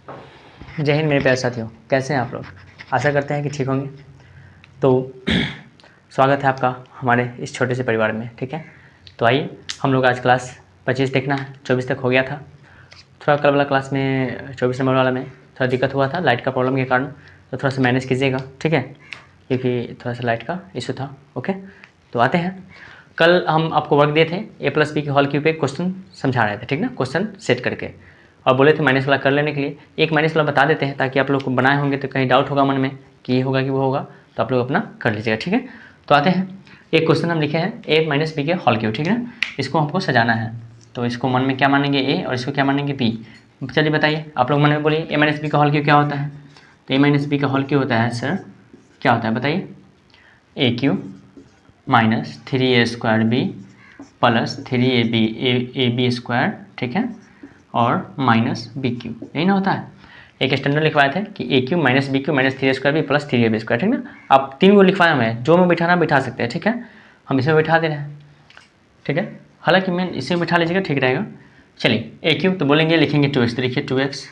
जय हिंद मेरे प्यारे साथियों, कैसे हैं आप लोग। आशा करते हैं कि ठीक होंगे। तो स्वागत है आपका हमारे इस छोटे से परिवार में। ठीक है, तो आइए हम लोग आज क्लास 25 देखना है। 24 तक हो गया था। थोड़ा कल वाला क्लास में 24 नंबर वाला में थोड़ा दिक्कत हुआ था लाइट का प्रॉब्लम के कारण, तो थोड़ा सा मैनेज कीजिएगा। ठीक है, क्योंकि थोड़ा सा लाइट का इशू था। ओके, तो आते हैं। कल हम आपको वर्क दिए थे, ए प्लस बी के हॉल क्यूब पे क्वेश्चन समझा रहे थे। ठीक ना, क्वेश्चन सेट करके, और बोले थे माइनस वाला कर लेने के लिए। एक माइनस वाला बता देते हैं ताकि आप लोग को बनाए होंगे तो कहीं डाउट होगा मन में कि ये होगा कि वो होगा, तो आप लोग अपना कर लीजिएगा। ठीक है, तो आते हैं। एक क्वेश्चन हम लिखे हैं ए माइनस बी के हॉल क्यूब। ठीक है, इसको हमको सजाना है, तो इसको मन में क्या मानेंगे ए और इसको क्या मानेंगे बी। चलिए बताइए, आप लोग मन में बोलिए ए माइनस बी का हॉल क्यूब क्या होता है। तो ए माइनस बी का हॉल क्यूब होता है सर, क्या होता है बताइए, a cube minus 3a² b plus 3ab square. ठीक है, और माइनस बी क्यूब, यही ना होता है। एक स्टैंडर्ड लिखवाए थे कि a cube minus b cube minus 3a² b plus 3ab square. ठीक ना, आप 3 को लिखवाए हमें, जो में बिठाना बिठा सकते हैं। ठीक है, हम इसमें बिठा दे रहे हैं। ठीक है, हालांकि मैं इसे बिठा लीजिएगा, ठीक रहेगा। चलिए ए क्यूब तो बोलेंगे, लिखेंगे 2x, तो लिखिए 2x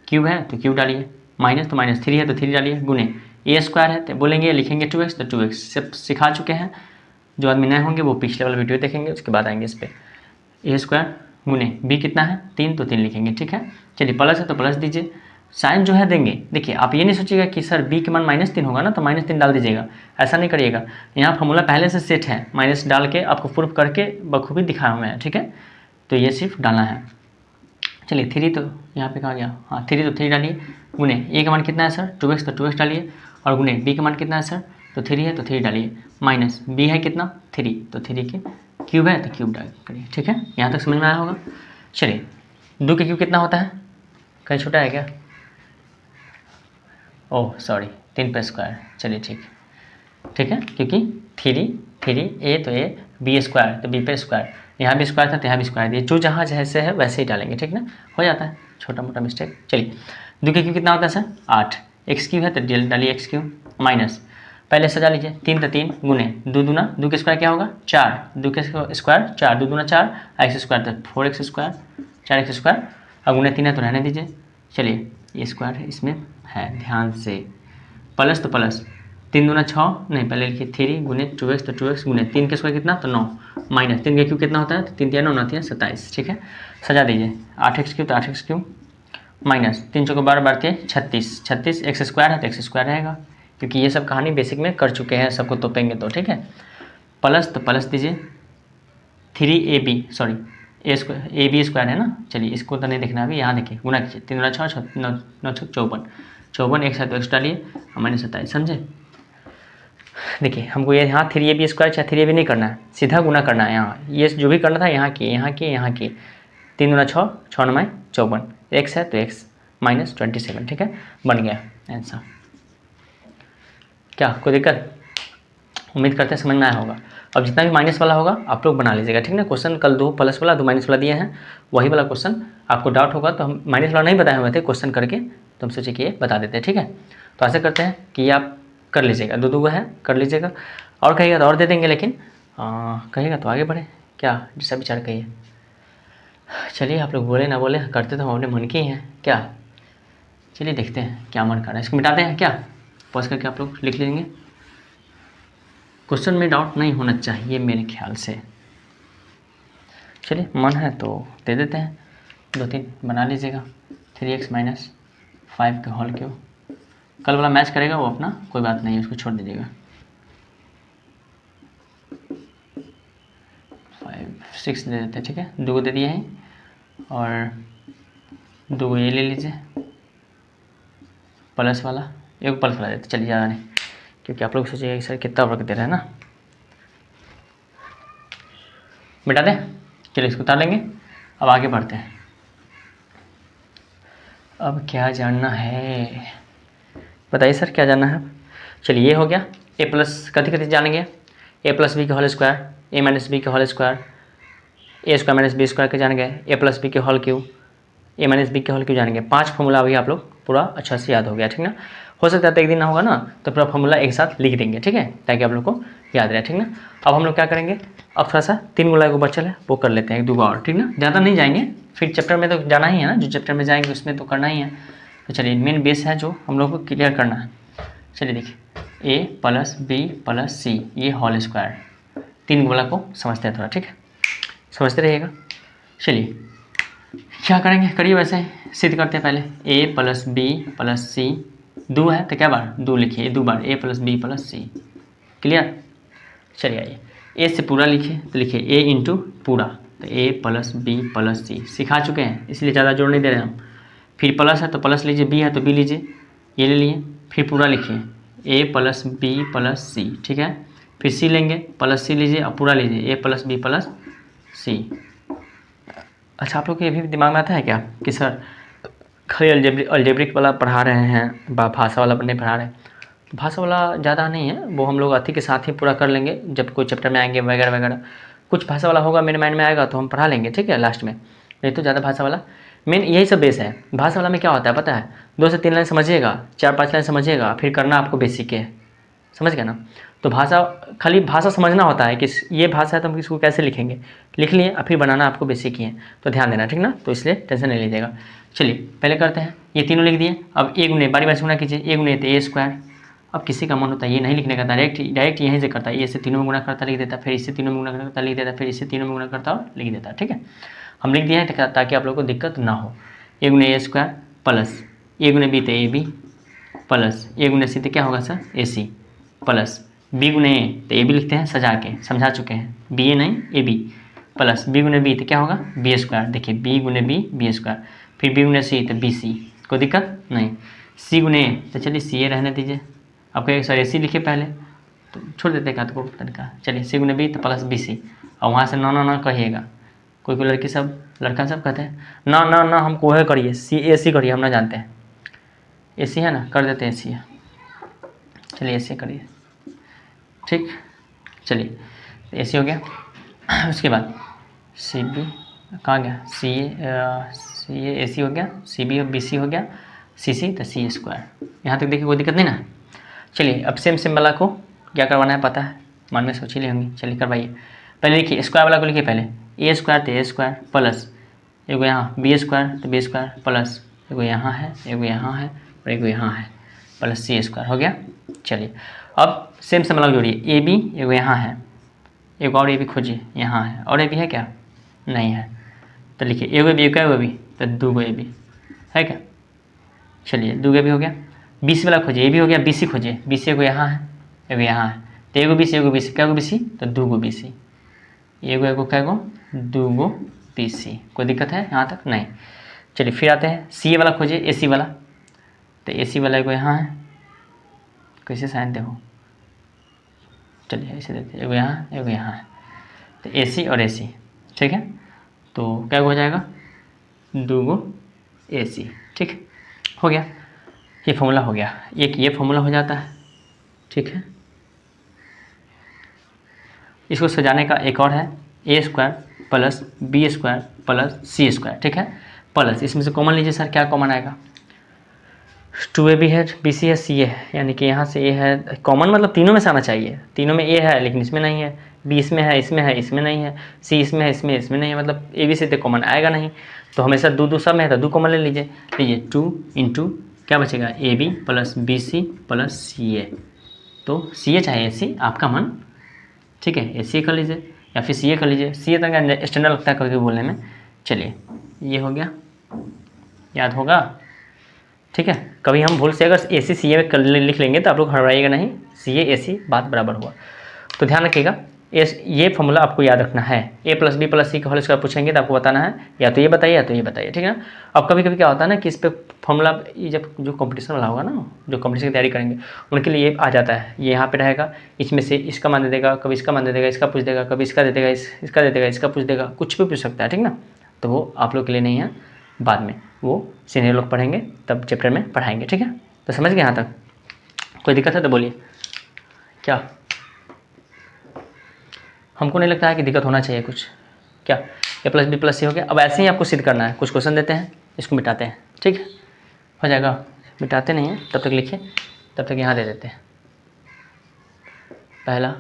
क्यूब है तो क्यूब डालिए, माइनस तो माइनस 3 है तो 3 डालिए, गुने ए स्क्वायर है तो बोलेंगे लिखेंगे 2x, तो 2x सब सिखा चुके हैं। जो आदमी नए होंगे वो पिछले वाला वीडियो देखेंगे, उसके बाद आएंगे इस पर। ए स्क्वायर गुने बी कितना है 3, तो 3 लिखेंगे। ठीक है, चलिए प्लस है तो प्लस दीजिए। साइन जो है देंगे, देखिए आप ये नहीं सोचिएगा कि सर बी के मान -3 होगा ना तो -3 डाल दीजिएगा, ऐसा नहीं करिएगा। यहाँ फॉर्मूला पहले से सेट है, माइनस डाल के आपको प्रूफ करके बखूबी दिखाया हुआ है। ठीक है, तो ये सिर्फ डालना है। चलिए 3 तो यहाँ पे कहा गया, हाँ 3 तो 3 डालिए, गुने ए का मान कितना है सर 2x, तो 2x डालिए, और गुने बी का मान कितना है सर तो 3 है तो 3 डालिए, माइनस बी है कितना 3, तो 3 के क्यूब है तो क्यूब डाल करिए। ठीक है, यहाँ तक समझ में आया होगा। चलिए 2 के क्यूब कितना होता है, कहीं छोटा है क्या, ओह सॉरी 3 पे स्क्वायर। चलिए ठीक है, क्योंकि 3 ए तो ए, बी स्क्वायर तो बी पे स्क्वायर, यहाँ भी स्क्वायर था तो यहाँ भी स्क्वायर दिए, जो जहाँ जैसे है वैसे ही डालेंगे। ठीक ना, हो जाता है छोटा मोटा मिस्टेक। चलिए 2 के क्यूब कितना होता है सर 8, एक्स क्यूब है तो डालिए एक्स क्यूब, माइनस पहले सजा लीजिए 3 तो 3, गुने 2 दूना 2 के स्क्वायर क्या होगा 4, 2 के स्क्वायर 4, 2 दूना 4, एक्स स्क्वायर तो 4x स्क्वायर, 4x स्क्वायर, और गुने 3 है तो रहने दीजिए। चलिए ये स्क्वायर इसमें है, ध्यान से, प्लस तो प्लस 3 दूना 6, नहीं पहले लिखिए 3 गुने 2x, तो 2x गुने 3 के स्क्वायर कितना तो 9, माइनस 3 के क्यूब कितना होता है तो 3 3 9 9 3 27। ठीक है, सजा दीजिए 8x क्यूब तो 8x क्यूब, माइनस 3 चौको 12 बढ़ती है 36, 36 एक्स स्क्वायर है तो एक्स स्क्वायर रहेगा, क्योंकि ये सब कहानी बेसिक में कर चुके हैं, सबको तोपेंगे तो। ठीक है, प्लस तो प्लस दीजिए 3ab sorry A B square है ना, चलिए इसको तो नहीं देखना अभी, यहाँ देखिए गुना कीजिए 3 गुना 6 9 9 54, 54 एक है तो एक्स डालिए, माइनस 27, समझे। देखिए हमको ये यहाँ 3ab स्क्वायर चाहे 3ab नहीं करना है, सीधा गुना करना है। यहाँ ये जो भी करना था यहाँ की 3 गुना 6, 6 9 54, एक्स है तो एक्स माइनस 27। ठीक है, बन गया आंसर। क्या कोई दिक्कत, उम्मीद करते हैं समझ में आया होगा। अब जितना भी माइनस वाला होगा आप लोग बना लीजिएगा। ठीक ना, क्वेश्चन कल 2 प्लस वाला 2 माइनस वाला दिए हैं, वही वाला क्वेश्चन आपको डाउट होगा तो हम माइनस वाला नहीं बताए हुए थे क्वेश्चन करके, तो हम सोचे कि ये बता देते हैं। ठीक है, तो ऐसा करते हैं कि ये आप कर लीजिएगा, 2 है कर लीजिएगा, और कहिएगा तो और दे देंगे, लेकिन कहिएगा तो आगे बढ़े, क्या जैसा विचार कहिए। चलिए आप लोग बोले ना बोले, करते तो हम अपने मन के ही हैं क्या। चलिए देखते हैं क्या मन कर रहा है, इसको मिटाते हैं क्या, पॉज करके आप लोग लिख लेंगे। क्वेश्चन में डाउट नहीं होना चाहिए मेरे ख्याल से। चलिए मन है तो दे देते हैं, 2 3 बना लीजिएगा। 3x माइनस 5 का होल क्यूब, कल वाला मैच करेगा वो अपना, कोई बात नहीं उसको छोड़ दीजिएगा। 5 6 दे देते हैं। ठीक है, 2 दे दिए हैं, और 2 ये ले लीजिए प्लस वाला, एक प्लस वाला देते, चलिए ज़्यादा नहीं, क्योंकि आप लोग सोचिएगा कि सर कितना वर्क दे रहे हैं ना। मिटा दें, चलिए इसको उतार लेंगे। अब आगे बढ़ते हैं, अब क्या जानना है बताइए सर, क्या जानना है। चलिए ये हो गया, ए प्लस कथी जानेंगे, ए प्लस बी के होल स्क्वायर, ए माइनस बी के होल स्क्वायर, ए स्क्वायर माइनस बी स्क्वायर के जान गए, ए प्लस बी के होल क्यूब, ए माइनस बी के होल क्यूब जानेंगे। 5 फॉर्मूला अभी आप लोग पूरा अच्छा से याद हो गया। ठीक ना, हो सकता है तो एक दिन ना होगा ना तो पूरा फॉर्मूला एक साथ लिख देंगे। ठीक है, ताकि आप लोग को याद रहे। ठीक ना, अब हम लोग क्या करेंगे, अब थोड़ा सा 3 गुना को बचल है वो कर लेते हैं, 1 2 और। ठीक ना, ज़्यादा नहीं जाएंगे, फिर चैप्टर में तो जाना ही है ना, जो चैप्टर में जाएंगे उसमें तो करना ही है। तो चलिए मेन बेस है जो हम लोग को क्लियर करना है। चलिए देखिए ए प्लस बी प्लस सी ये होल स्क्वायर, 3 गोला को समझते हैं थोड़ा, ठीक है, समझते रहिएगा। चलिए क्या करेंगे, करिए वैसे सिद्ध करते हैं पहले। ए प्लस बी प्लस सी 2 है तो क्या बार 2 लिखिए, 2 बार ए प्लस बी प्लस सी, क्लियर। चलिए आइए ए से पूरा लिखिए तो लिखिए ए इंटू पूरा, तो ए प्लस बी प्लस सी सिखा चुके हैं इसलिए ज़्यादा जोड़ नहीं दे रहे हम। फिर प्लस है तो प्लस लीजिए, बी है तो बी लीजिए, ये ले लिए। फिर पूरा लिखिए ए प्लस बी प्लस सी, ठीक है। फिर सी लेंगे, प्लस सी लीजिए और पूरा लीजिए ए प्लस बी प्लस सी। अच्छा आप लोग को ये भी दिमाग में आता है क्या कि सर खाली अलजेब्रिक वाला पढ़ा रहे हैं, भाषा वाला नहीं पढ़ा रहे हैं? भाषा वाला ज़्यादा नहीं है, वो हम लोग अति के साथ ही पूरा कर लेंगे जब कोई चैप्टर में आएंगे वगैरह वगैरह। कुछ भाषा वाला होगा मेरे माइंड में आएगा तो हम पढ़ा लेंगे, ठीक है, लास्ट में। नहीं तो ज़्यादा भाषा वाला मेन यही सब बेस है। भाषा वाला में क्या होता है पता है, 2 से 3 लाइन समझिएगा, 4-5 लाइन समझिएगा, फिर करना आपको बेसिक है, समझ गए ना। तो भाषा खाली भाषा समझना होता है कि ये भाषा है तो हम इसको कैसे लिखेंगे, लिख लिए और फिर बनाना आपको बेसिक ही है, तो ध्यान देना, ठीक ना। तो इसलिए टेंशन नहीं लीजिएगा। चलिए पहले करते हैं, ये तीनों लिख दिए। अब ए गुने बारी बारी से गुना कीजिए, ए गुने तो ए स्क्वायर। अब किसी का मन होता है ये नहीं लिखने का, डायरेक्ट यहीं से करता है, ए से तीनों में गुना करता लिख देता, फिर इससे तीनों में गुना करता लिख देता, फिर इससे तीनों में गुना करता और लिख देता, ठीक है। हम लिख दिए हैं ताकि आप लोग को दिक्कत ना हो। ए गुने ए स्क्वायर प्लस ए गुने बी तो ए बी प्लस ए गुने सी तो क्या होगा सर ए सी प्लस बी गुने ए तो ए बी लिखते हैं सजा के, समझा चुके हैं, बी ए नहीं ए बी प्लस बी गुने बी तो क्या होगा बी स्क्वायर। देखिए बी गुने बी स्क्वायर, फिर बी गुने सी तो बी सी, कोई दिक्कत नहीं। सी गुने ए तो चलिए सी ए रहने दीजिए, आपको एक सर ए सी लिखिए पहले तो छोड़ देते का तो तरीका। चलिए सी गुने बी तो प्लस बी सी, और वहाँ से ना कहिएगा, कोई लड़की सब लड़का सब कहते हैं ना हमको वह करिए सी ए सी करिए, हम ना जानते हैं ए सी है ना, कर देते हैं ए सी है। चलिए ए सी करिए, ठीक। चलिए ए सी हो गया। उसके बाद सी बी कहाँ गया, सी ए सी हो गया, सी बी बी सी हो गया, सी सी तो सी स्क्वायर। यहाँ तक देखिए कोई दिक्कत नहीं ना। चलिए अब सेम वाला को क्या करवाना है पता है, मन में सोच ही ली होंगी, चलिए करवाइए। पहले लिखिए स्क्वायर वाला को लिखिए पहले, ए स्क्वायर तो ए स्क्वायर प्लस एगो यहाँ बी स्क्वायर तो बी स्क्वायर प्लस एगो यहाँ है एगो यहाँ है और एगो यहाँ है प्लस सी स्क्वायर हो गया। चलिए अब सेम वाला जोड़िए, ए बी एगो यहाँ है, एक और ए बी खोजिए यहाँ है, और ए बी है क्या नहीं है, तो लिखिए एगो बी एगो बी तो 2 गो ए बी है क्या। चलिए 2 गो ए बी हो गया। बी सी वाला खोजिए, ए बी हो गया, बी सी खोजिए, बी सी एगो यहाँ है एगो यहाँ है, तो एगो बी सी क्या गो बी सी तो 2 गो बी सी, एगो क्या गो 2 गो बी सी, कोई दिक्कत है यहाँ तक नहीं। चलिए फिर आते हैं सी ए वाला खोजिए, ए सी वाला, तो ए सी वाला एगो यहाँ है, कैसे साइन देखो, चलिए ऐसे देते एगो यहाँ है, तो ए सी और ए सी, ठीक है, तो क्या हो जाएगा 2 गो ए सी, ठीक हो गया। ये फॉर्मूला हो गया, एक ये फॉर्मूला हो जाता है, ठीक है। इसको सजाने का एक और है, a square plus b square plus c square, ठीक है, प्लस इसमें से कॉमन लीजिए सर, क्या कॉमन आएगा 2 ए बी है, बी सी है, सी ए है, यानी कि यहाँ से ए है कॉमन, मतलब तीनों में से आना चाहिए, तीनों में ए है लेकिन इसमें नहीं है, बी इसमें है इसमें नहीं है, सी इसमें है इसमें नहीं है, मतलब ए बी से तो कॉमन आएगा नहीं, तो हमेशा 2 सब में है तो 2 कॉमन ले लीजिए 2 इंटू क्या बचेगा a b plus b c plus c a, तो सी ए चाहे ए सी आपका मन, ठीक है, ए सी कर लीजिए या फिर सी ए कर लीजिए, सी ए तक स्टैंडर्ड लगता है कभी बोलने में। चलिए ये हो गया, याद होगा, ठीक है। कभी हम भूल से अगर ए सी सी ए लिख लेंगे तो आप लोग घबराइएगा नहीं, सी ए सी बात बराबर हुआ, तो ध्यान रखिएगा। ये फॉर्मूला आपको याद रखना है, ए प्लस बी प्लस सी का होल स्क्वायर पूछेंगे तो आपको बताना है या तो ये बताइए या तो ये बताइए, ठीक है ना। अब कभी क्या होता है ना कि इस पे फॉर्मूला ये जब जो कंपटीशन वाला होगा ना, जो कंपटीशन की तैयारी करेंगे उनके लिए ये आ जाता है, ये यहाँ पे रहेगा, इसमें से इसका मान दे देगा, कभी इसका मान दे देगा, इसका पूछ देगा, कभी इसका दे देगा, इसका दे देगा, इसका पूछ देगा, कुछ भी पूछ सकता है, ठीक ना। तो वो आप लोग के लिए नहीं है, बाद में वो सीनियर लोग पढ़ेंगे तब चैप्टर में पढ़ाएंगे, ठीक है। तो समझ गए यहाँ तक, कोई दिक्कत है तो बोलिए। क्या हमको नहीं लगता है कि दिक्कत होना चाहिए कुछ, क्या ए प्लस बी प्लस सी हो गया। अब ऐसे ही आपको सिद्ध करना है, कुछ क्वेश्चन देते हैं, इसको मिटाते हैं, ठीक है, हो जाएगा। मिटाते नहीं हैं तब तक लिखिए, तब तक यहाँ दे देते हैं, पहला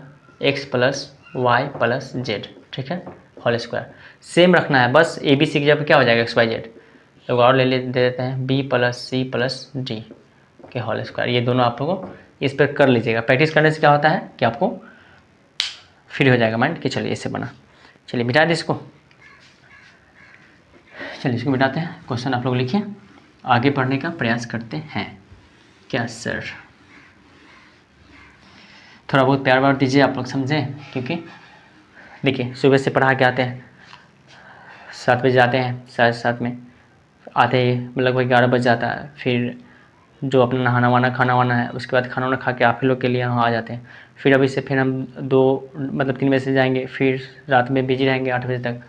x plus Y plus Z, ठीक है, होल स्क्वायर सेम रखना है, बस ए बी सी की जगह क्या हो जाएगा एक्स वाई जेड, लोग और दे देते हैं B plus C plus D के होल स्क्वायर। ये दोनों आप लोगों इस पर कर लीजिएगा। प्रैक्टिस करने से क्या होता है कि आपको फ्री हो जाएगा माइंड कि चलिए इससे बना। चलिए मिटा दें इसको। चलिए इसको मिटाते हैं। क्वेश्चन आप लोग लिखिए, आगे पढ़ने का प्रयास करते हैं। क्या सर? थोड़ा बहुत प्यार व्यार दीजिए, आप लोग समझें। क्योंकि देखिए सुबह से पढ़ा के आते हैं, 7 बजे आते हैं, 7:30 में आते ही लगभग 11 बज जाता है। फिर जो अपना नहाना वाना खाना वाना है, उसके बाद खाना वाना खा के आप ही लोग के लिए यहाँ आ जाते हैं। फिर अभी से फिर हम 3 बजे से जाएंगे, फिर रात में बिजी रहेंगे 8 बजे तक।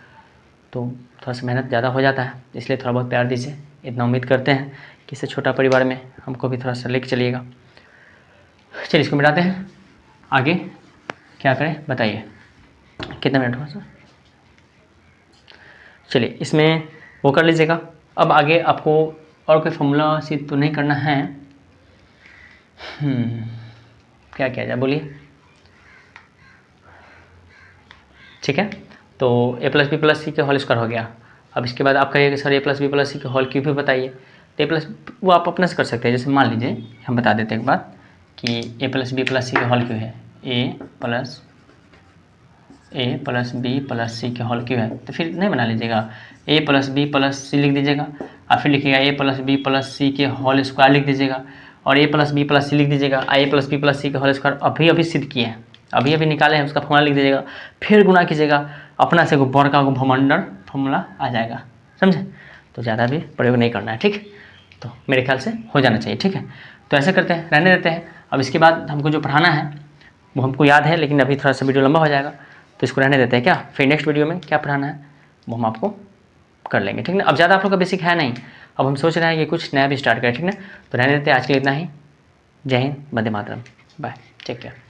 तो थोड़ा सा मेहनत ज़्यादा हो जाता है, इसलिए थोड़ा बहुत प्यार दीजिए। इतना उम्मीद करते हैं कि इससे छोटा परिवार में हमको भी थोड़ा सा लेके चलिएगा। चलिए इसको मिटाते हैं। आगे क्या करें बताइए, कितना मिनट हुआ सर? चलिए इसमें वो कर लीजिएगा। अब आगे आपको और कोई फॉर्मूला से तो नहीं करना है। क्या किया जाए बोलिए। ठीक है, तो a plus b plus c के होल स्क्वायर हो गया। अब इसके बाद आप कहिए कि sir a plus b plus c के होल क्यूब भी बताइए। तो a प्लस वो आप अपने से कर सकते हैं। जैसे मान लीजिए हम बता देते हैं एक बात कि a plus b plus c के होल क्यूब है, a plus b plus c के होल क्यूब है। तो फिर नहीं बना लीजिएगा, a प्लस बी प्लस सी लिख दीजिएगा और फिर लिखिएगा a plus b plus c के होल स्क्वायर लिख दीजिएगा और a प्लस बी प्लस सी लिख दीजिएगा। a plus b plus c के होल स्क्वायर अभी सिद्ध किए हैं, अभी निकाले हैं, उसका फॉर्मूला लिख दीजिएगा। फिर गुना कीजिएगा, अपना से बड़का को भमंडर फॉर्मूला आ जाएगा। समझे? तो ज़्यादा भी प्रयोग नहीं करना है। ठीक, तो मेरे ख्याल से हो जाना चाहिए। ठीक है, तो ऐसे करते हैं, रहने देते हैं। अब इसके बाद हमको जो पढ़ाना है वो हमको याद है, लेकिन अभी थोड़ा सा वीडियो लंबा हो जाएगा, तो इसको रहने देते हैं। क्या फिर नेक्स्ट वीडियो में क्या पढ़ाना है वो हम आपको कर लेंगे। ठीक ना, अब ज़्यादा आप लोग का बेसिक है नहीं, अब हम सोच रहे हैं कि कुछ नया भी स्टार्ट करें। ठीक ना, तो रहने देते हैं। आज के लिए इतना ही। जय Hind, Vande Mataram, bye, take care.